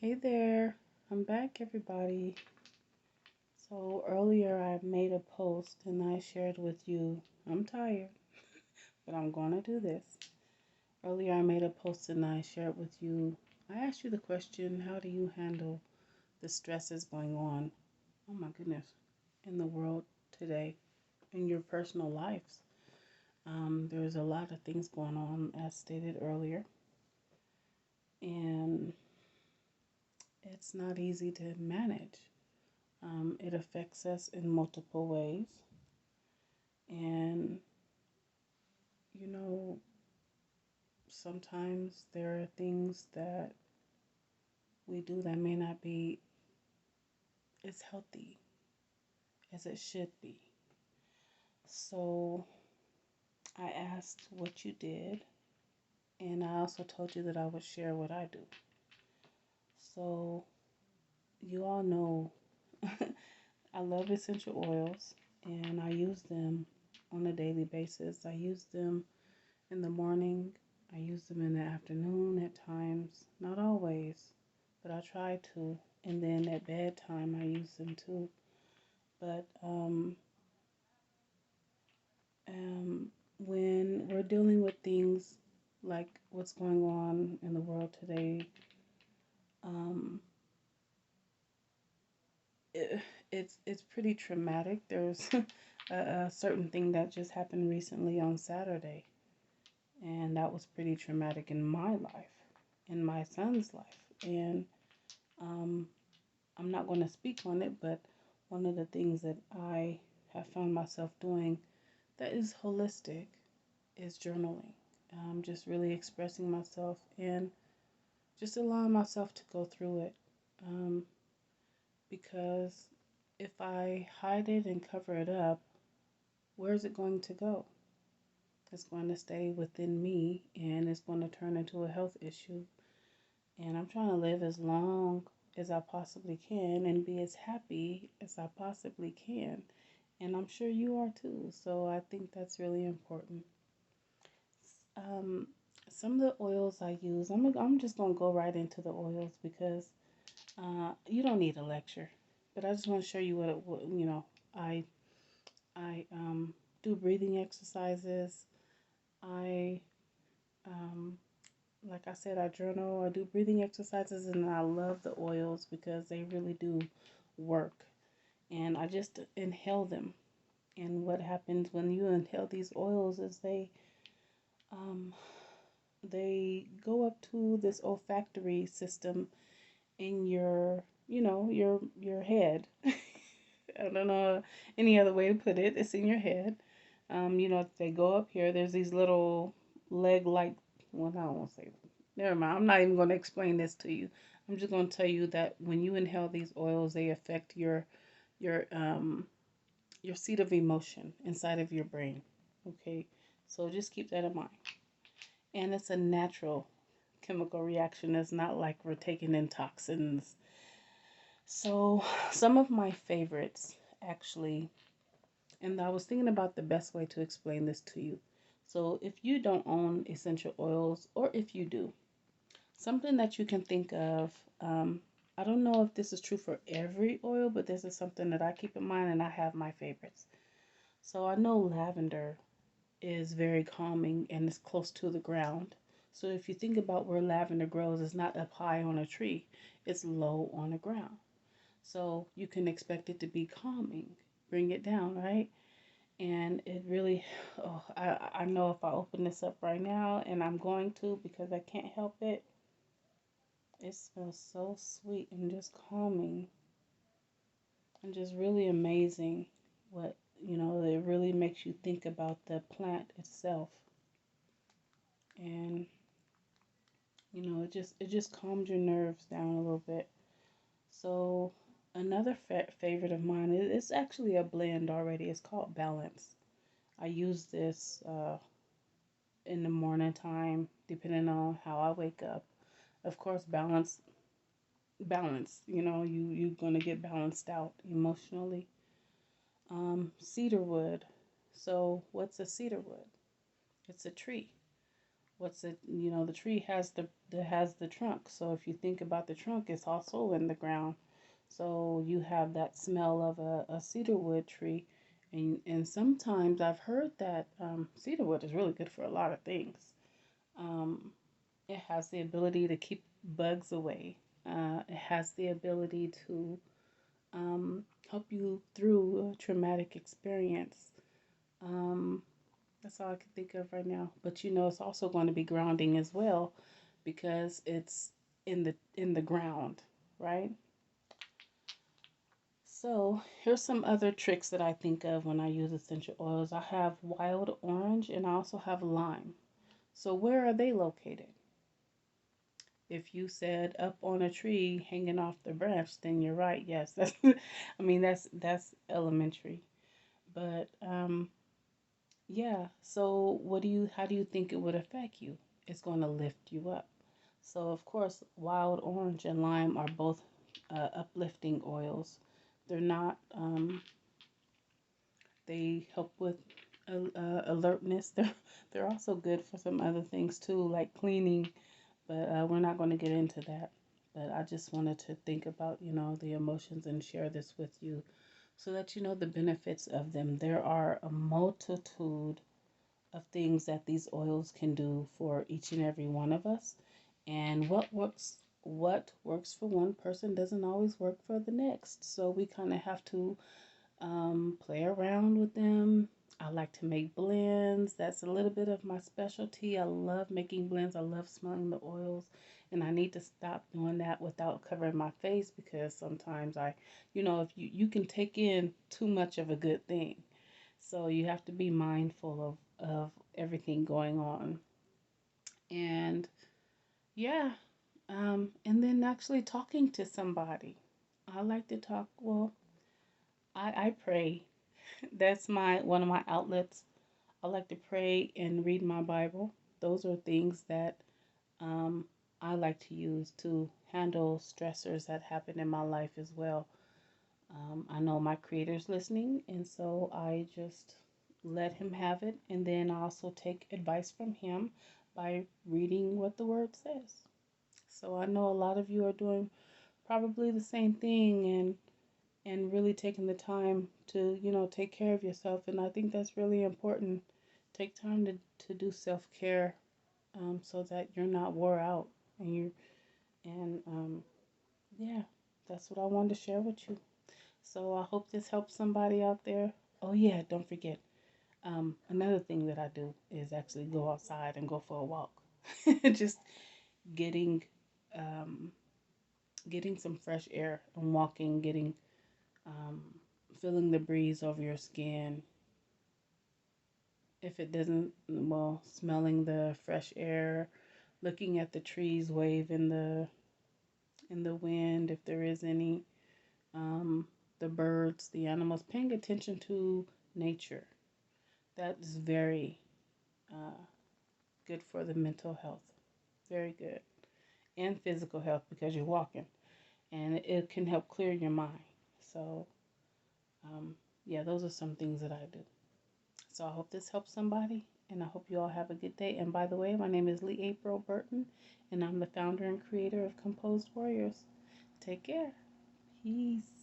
Hey there, I'm back, everybody. So earlier I made a post and I shared with you. I'm tired, but I'm going to do this. Earlier I made a post and I shared with you. I asked you the question, how do you handle the stresses going on? Oh my goodness, in the world today, in your personal lives. There's a lot of things going on, as stated earlier, and it's not easy to manage. It affects us in multiple ways. And, you know, sometimes there are things that we do that may not be as healthy as it should be. So I asked what you did, and I also told you that I would share what I do. So you all know I love essential oils, and I use them on a daily basis. I use them in the morning, I use them in the afternoon at times, not always, but I try to. And then at bedtime, I use them too. But when we're dealing with things like what's going on in the world today, um, it, it's pretty traumatic. There's a certain thing that just happened recently on Saturday, and that was pretty traumatic in my life, in my son's life, and um, I'm not going to speak on it, but one of the things that I have found myself doing that is holistic is journaling. Just really expressing myself and just allowing myself to go through it. Um, because if I hide it and cover it up, where is it going to go? It's going to stay within me and it's going to turn into a health issue. And I'm trying to live as long as I possibly can and be as happy as I possibly can. And I'm sure you are too. So I think that's really important. Um, some of the oils I use, I'm just going to go right into the oils because you don't need a lecture. But I just want to show you I, I do breathing exercises. I, um, like I said, I journal, I do breathing exercises, and I love the oils because they really do work. And I just inhale them. And what happens when you inhale these oils is um, they go up to this olfactory system in your head. I don't know any other way to put it. It's in your head. They go up here. There's these little leg-like. Well, I don't want to say. Never mind. I'm not even going to explain this to you. I'm just going to tell you that when you inhale these oils, they affect your your seat of emotion inside of your brain. Okay, so just keep that in mind. And it's a natural chemical reaction. It's not like we're taking in toxins. So some of my favorites actually, and I was thinking about the best way to explain this to you. So if you don't own essential oils, or if you do, something that you can think of. I don't know if this is true for every oil, but this is something that I keep in mind, and I have my favorites. So I know lavender is very calming and it's close to the ground. So if you think about where lavender grows, it's not up high on a tree, it's low on the ground. So you can expect it to be calming, bring it down, right? And it really, oh, I know if I open this up right now, and I'm going to because I can't help it, it smells so sweet and just calming and just really amazing what, it really makes you think about the plant itself. And it just calms your nerves down a little bit. So another favorite of mine is it's actually a blend already. It's called Balance. I use this in the morning time, depending on how I wake up. Of course, balance. You're gonna get balanced out emotionally. Cedar wood. So what's a cedar wood? It's a tree. what's it, you know, the tree has the trunk. So if you think about the trunk, it's also in the ground. So you have that smell of a cedar wood tree. And sometimes I've heard that cedar wood is really good for a lot of things. Um, it has the ability to keep bugs away. It has the ability to help you through a traumatic experience. Um, that's all I can think of right now. But you know, it's also going to be grounding as well because it's in the ground, right? So here's some other tricks that I think of when I use essential oils. I have wild orange and I also have lime. So where are they located? If you said up on a tree hanging off the branch, then you're right. Yes, that's I mean that's elementary. But yeah, so how do you think it would affect you? It's going to lift you up. So of course, wild orange and lime are both uplifting oils. They're not they help with alertness. They're also good for some other things too, like cleaning. But we're not going to get into that. But I just wanted to think about, you know, the emotions and share this with you so that you know the benefits of them. There are a multitude of things that these oils can do for each and every one of us. And what works for one person doesn't always work for the next. So we kind of have to play around with them. I like to make blends. That's a little bit of my specialty. I love making blends. I love smelling the oils. And I need to stop doing that without covering my face because sometimes if you can take in too much of a good thing. So you have to be mindful of everything going on. And yeah, and then actually talking to somebody. I like to talk, well, I pray. That's my one of my outlets. I like to pray and read my Bible. Those are things that um, I like to use to handle stressors that happen in my life as well. I know my creator's listening, and so I just let him have it. And then I also take advice from him by reading what the word says. So I know a lot of you are doing probably the same thing and really taking the time to, take care of yourself. And I think that's really important. Take time to do self-care so that you're not wore out and yeah, that's what I wanted to share with you. So I hope this helps somebody out there. Oh yeah, don't forget. Another thing that I do is actually go outside and go for a walk. Just getting um, getting some fresh air and walking, getting um, feeling the breeze over your skin. If it doesn't, well, smelling the fresh air, looking at the trees wave in the wind, if there is any, um, the birds, the animals, paying attention to nature. That is very uh, good for the mental health. Very good. And physical health because you're walking. And it can help clear your mind. So, um, yeah, those are some things that I do. So I hope this helps somebody. And I hope you all have a good day. And by the way, my name is Lee April Burton. And I'm the founder and creator of Composed Warriors. Take care. Peace.